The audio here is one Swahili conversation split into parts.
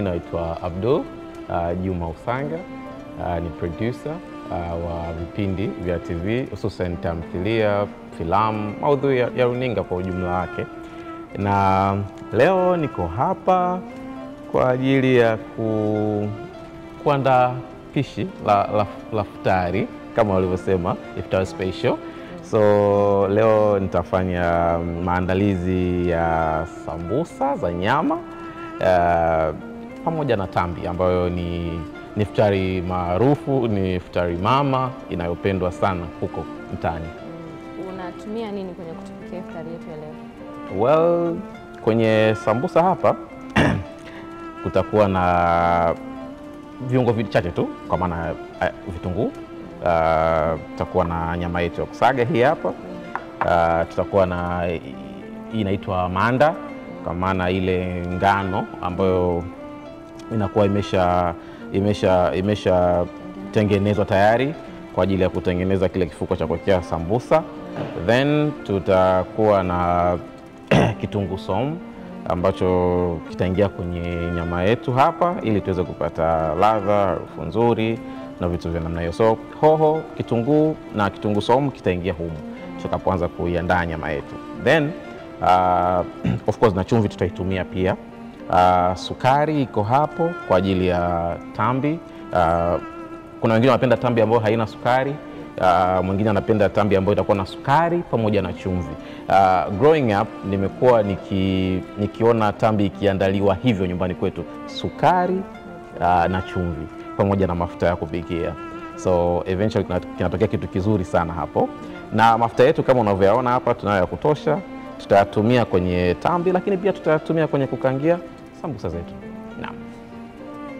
Naitwa Abdul Juma Usanga, ni producer wa vipindi vya TV hususan tamthilia, filamu, maudhui ya runinga kwa ujumla wake. Na leo niko hapa kwa ajili ya kuandaa pishi la futari kama walivyosema, iftar special. So leo nitafanya maandalizi ya sambusa za nyama pamoja na tambi ambayo ni futari maarufu, ni futari mama inayopendwa sana huko mtaani. Unatumia nini kwenye kutupikia futari yetu ya leo? Well, kwenye sambusa hapa kutakuwa na viungo vichache tu, kwa maana vitunguu, tutakuwa na nyama yetu ya kusaga hii hapa, tutakuwa na inaitwa manda, kwa maana ile ngano ambayo inakuwa imesha tengenezwa tayari kwa ajili ya kutengeneza kile kifuko cha kuwekea sambusa. Then tutakuwa na kitunguu saumu ambacho kitaingia kwenye nyama yetu hapa ili tuweze kupata ladha, harufu nzuri na vitu vya namna hiyo. So hoho, kitunguu na kitunguu saumu kitaingia humu tutakapoanza kuiandaa nyama yetu. Then of course na chumvi tutaitumia pia. Sukari iko hapo kwa ajili ya tambi. Kuna wengine wanapenda tambi ambayo haina sukari, mwingine anapenda tambi ambayo itakuwa na sukari pamoja na chumvi. Growing up nimekuwa nikiona tambi ikiandaliwa hivyo nyumbani kwetu, sukari na chumvi pamoja na mafuta ya kupikia. So eventually kinatokea kitu kizuri sana hapo. Na mafuta yetu kama unavyoyaona hapa tunayo ya kutosha. Tutayatumia kwenye tambi, lakini pia tutayatumia kwenye kukangia sambusa zetu. Naam.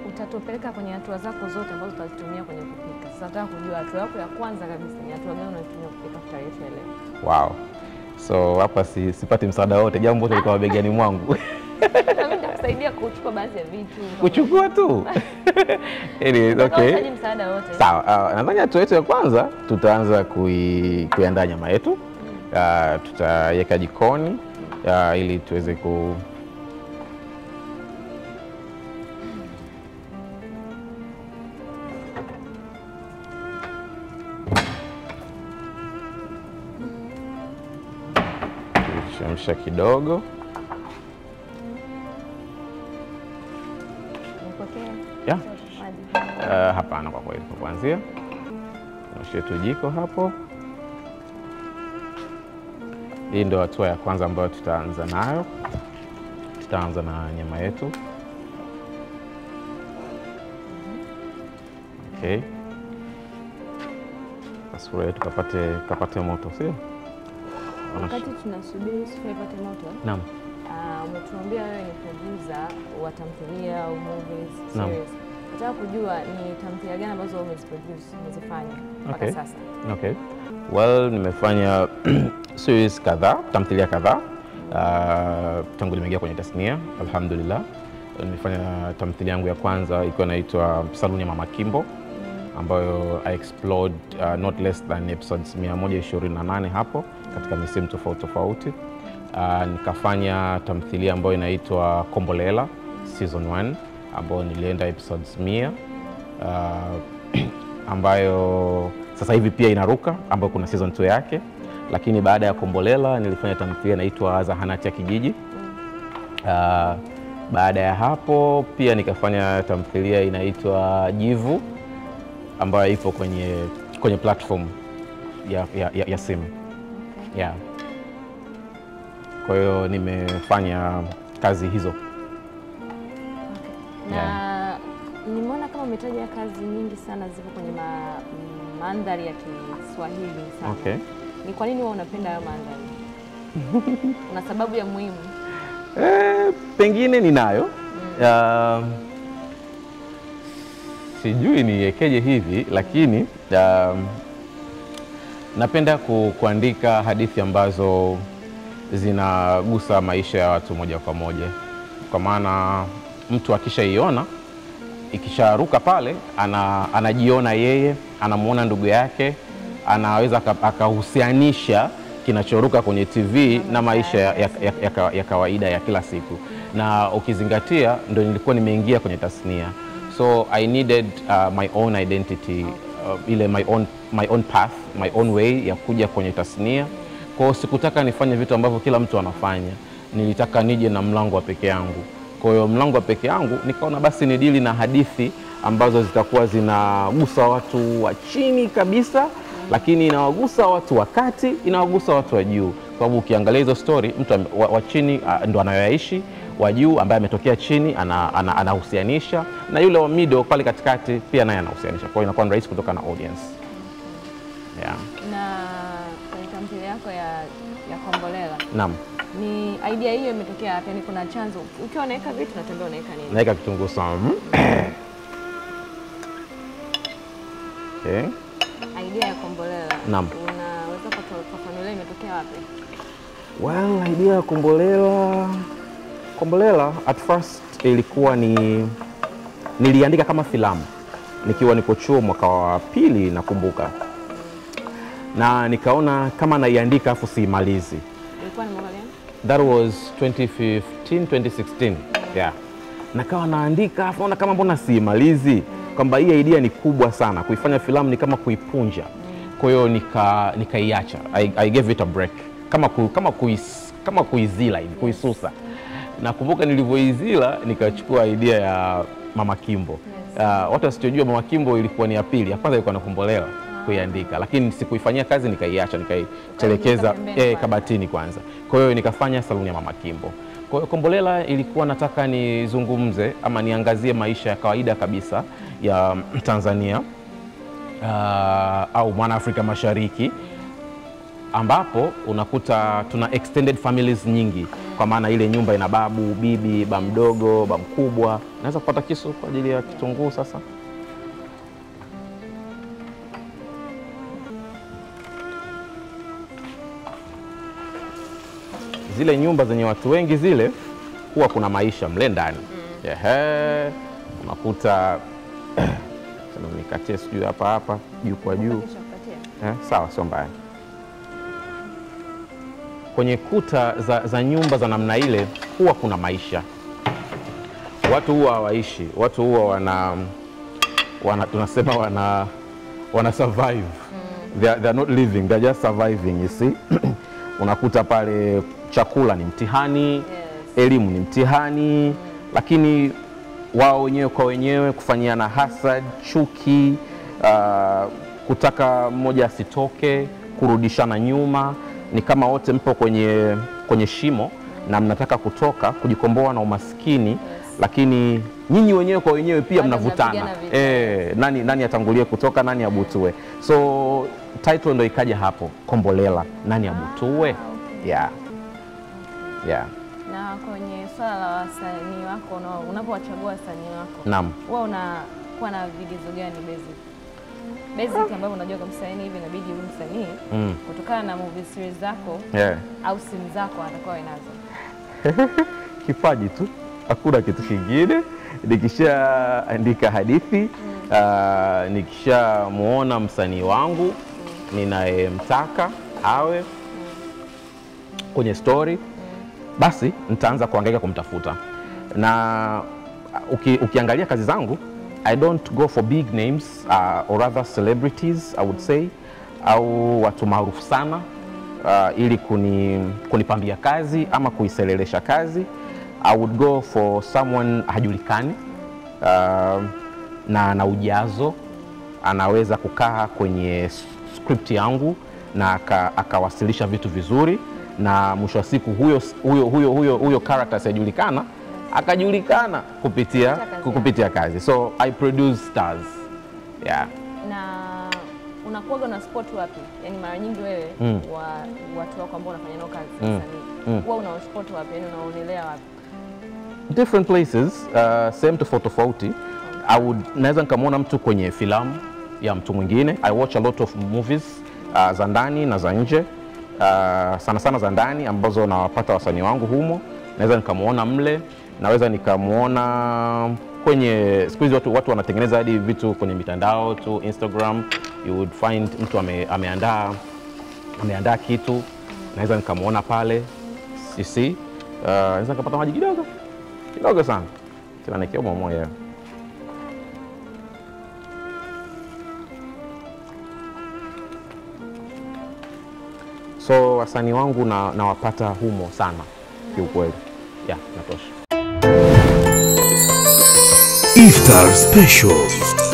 Utatupeleka kwenye hatua zako zote ambazo utazitumia kwenye kupika. Sasa nataka kujua hatua yako ya kwanza kabisa ni hatua gani unatumia kupika futari yetu ya leo? Wow. So hapa sipati msaada wote, jambo lote liko mabegani mwangu. Mimi nitakusaidia kuchukua baadhi ya vitu. Kuchukua tu. Okay. Unahitaji msaada wote. Sawa. Nadhani hatua yetu ya kwanza tutaanza kuiandaa nyama yetu. Tutaiweka jikoni ili tuweze kuchemsha kidogo. Nipokee? Yeah. Hapana, kwa kweli kwa kuanzia tunaosha tu jiko hapo. Hii ndio hatua ya kwanza ambayo tutaanza nayo. Tutaanza na nyama yetu. Okay. Sufuria yetu kapate moto, sio? Wakati tunasubiri sufuria ipate moto. Naam. Umetuambia wewe ni producer wa tamthilia au movies, series. Nataka kujua ni tamthilia gani ambazo umezifanya mpaka sasa? Okay. Well, nimefanya series kadhaa, tamthilia kadhaa. Tangu nimeingia kwenye tasnia, alhamdulillah. Nimefanya tamthilia yangu ya kwanza ilikuwa inaitwa Saluni ya Mama Kimbo, ambayo I explored not less than episodes 128 hapo katika misimu tofauti. Nikafanya tamthilia ambayo inaitwa Kombolela season 1 ambayo nilienda episodes 100, ambayo sasa hivi pia inaruka, ambayo kuna season 2 yake. Lakini baada ya Kombolela nilifanya tamthilia inaitwa Zahanati ya Kijiji. Baada ya hapo pia nikafanya tamthilia inaitwa Jivu ambayo ipo kwenye platform ya simu. Okay. Yeah. Kwa hiyo nimefanya kazi hizo. Okay. Na nimeona kama umetaja kazi nyingi sana ziko kwenye mandhari ya Kiswahili sana. Okay. Ni kwa nini wewe unapenda hayo mandhari? Una sababu ya muhimu? Pengine ninayo. Sijui niekeje hivi, lakini napenda kuandika hadithi ambazo zinagusa maisha ya watu moja kwa moja. Kwa maana mtu akishaiona, ikisharuka pale, anajiona yeye, anamuona ndugu yake, anaweza akahusianisha kinachoruka kwenye TV na maisha ya kawaida ya kila siku. Na ukizingatia ndio nilikuwa nimeingia kwenye tasnia. So I needed my own identity, ile my own path, my own way ya kuja kwenye tasnia. Kwa hiyo sikutaka nifanye vitu ambavyo kila mtu anafanya. Nilitaka nije na mlango wa peke yangu. Kwa hiyo mlango wa peke yangu nikaona basi ni dili na hadithi ambazo zitakuwa zinagusa watu wa chini kabisa, lakini inawagusa watu wa kati, inawagusa watu wa juu. Kwa sababu ukiangalia hizo story, mtu wa chini ndo anayoishi, wa juu ambaye ametokea chini anahusianisha, na yule wa middle pale katikati pia naye anahusianisha. Kwa hiyo inakuwa rahisi kutoka na audience. Yeah. Na kwenye tamthilia yako ya Kombolela. Naam. Ni idea hiyo imetokea wapi? Yaani kuna chanzo. Ukiwa unaweka vitu unatembea unaweka nini? Naweka kitunguu saumu. Okay. Idea ya Kombolela. Naam. Unaweza kufafanulia imetokea wapi? Well, idea ya Kombolela at first ilikuwa niliandika kama filamu nikiwa niko chuo mwaka wa pili nakumbuka. Na nikaona kama naiandika afu siimalizi. Ilikuwa ni mwaka gani? That was 2015, 2016. Yeah. Nakawa naandika afu naona kama mbona siimalizi, kwamba hii idea ni kubwa sana. Kuifanya filamu ni kama kuipunja. Kwa hiyo nikaiacha. I gave it a break. Kama kuizila hivi, kuisusa. Nakumbuka nilivyoizila nikachukua idea ya Mama Kimbo. Watu wasiojua Mama Kimbo ilikuwa ni ya pili. Ya kwanza ilikuwa na Kombolela kuiandika, lakini sikuifanyia kazi, nikaiacha, nikaitelekeza kabatini kwanza. Kwa hiyo nikafanya Saluni ya Mama Kimbo. Kwa hiyo Kombolela ilikuwa nataka nizungumze ama niangazie maisha ya kawaida kabisa ya Tanzania au mwana Afrika Mashariki, ambapo unakuta tuna extended families nyingi, kwa maana ile nyumba ina babu, bibi, ba mdogo, ba mkubwa. Naweza kupata kisu kwa ajili ya kitunguu sasa? Zile nyumba zenye watu wengi zile huwa kuna maisha mle ndani. Unakuta sema nikatie sijui hapa juu kwa juu. Sawa, sio mbaya. Kwenye kuta za nyumba za namna ile huwa kuna maisha. Watu huwa hawaishi, watu huwa tunasema wana survive. They are not living, they are just surviving, you see. Unakuta pale chakula ni mtihani, elimu ni mtihani, lakini wao wenyewe kwa wenyewe kufanyiana hasad, chuki, kutaka mmoja asitoke, kurudishana nyuma. Ni kama wote mpo kwenye shimo na mnataka kutoka, kujikomboa na umaskini, lakini nyinyi wenyewe kwa wenyewe pia mnavutana. Nani atangulie kutoka, nani abutue. So title ndo ikaja hapo, Kombolela, nani abutue. Yeah. Na kwenye swala la wasanii wako, unapowachagua wasanii wako, naam, wewe unakuwa na vigezo gani basic ambavyo unajua kabisa hivi inabidi huyu msanii kutokana na movie series zako au simu zako atakuwa nazo? Kipaji tu, hakuna kitu kingine. Nikishaandika hadithi, nikishamuona msanii wangu ninayemtaka awe kwenye story, basi nitaanza kuhangaika kumtafuta. Na ukiangalia kazi zangu, I don't go for big names or rather celebrities, I would say, au watu maarufu sana ili kunipambia kazi ama kuiselelesha kazi. I would go for someone hajulikani na ujazo, anaweza kukaa kwenye script yangu na akawasilisha vitu vizuri, na mwisho wa siku huyo character asijulikana akajulikana kupitia kazi. So I produce stars. Yeah. Na unakuwa na spot wapi? Yaani mara nyingi wewe watu wako ambao unafanya nao kazi sasa, wewe una spot wapi? Yaani unaonelea wapi? Different places, same tofauti. Naweza nikamwona mtu kwenye filamu ya mtu mwingine. I watch a lot of movies za ndani na za nje. Sana za ndani ambazo nawapata wasanii wangu humo. Naweza nikamwona mle, naweza nikamwona kwenye siku hizi watu wanatengeneza hadi vitu kwenye mitandao tu, Instagram. You would find mtu ameandaa kitu naweza nikamuona pale sisi, naweza nikapata maji kidogo sana, tena nikiomba moyo. So wasanii wangu nawapata humo sana kiukweli. Natosha. Iftar Special.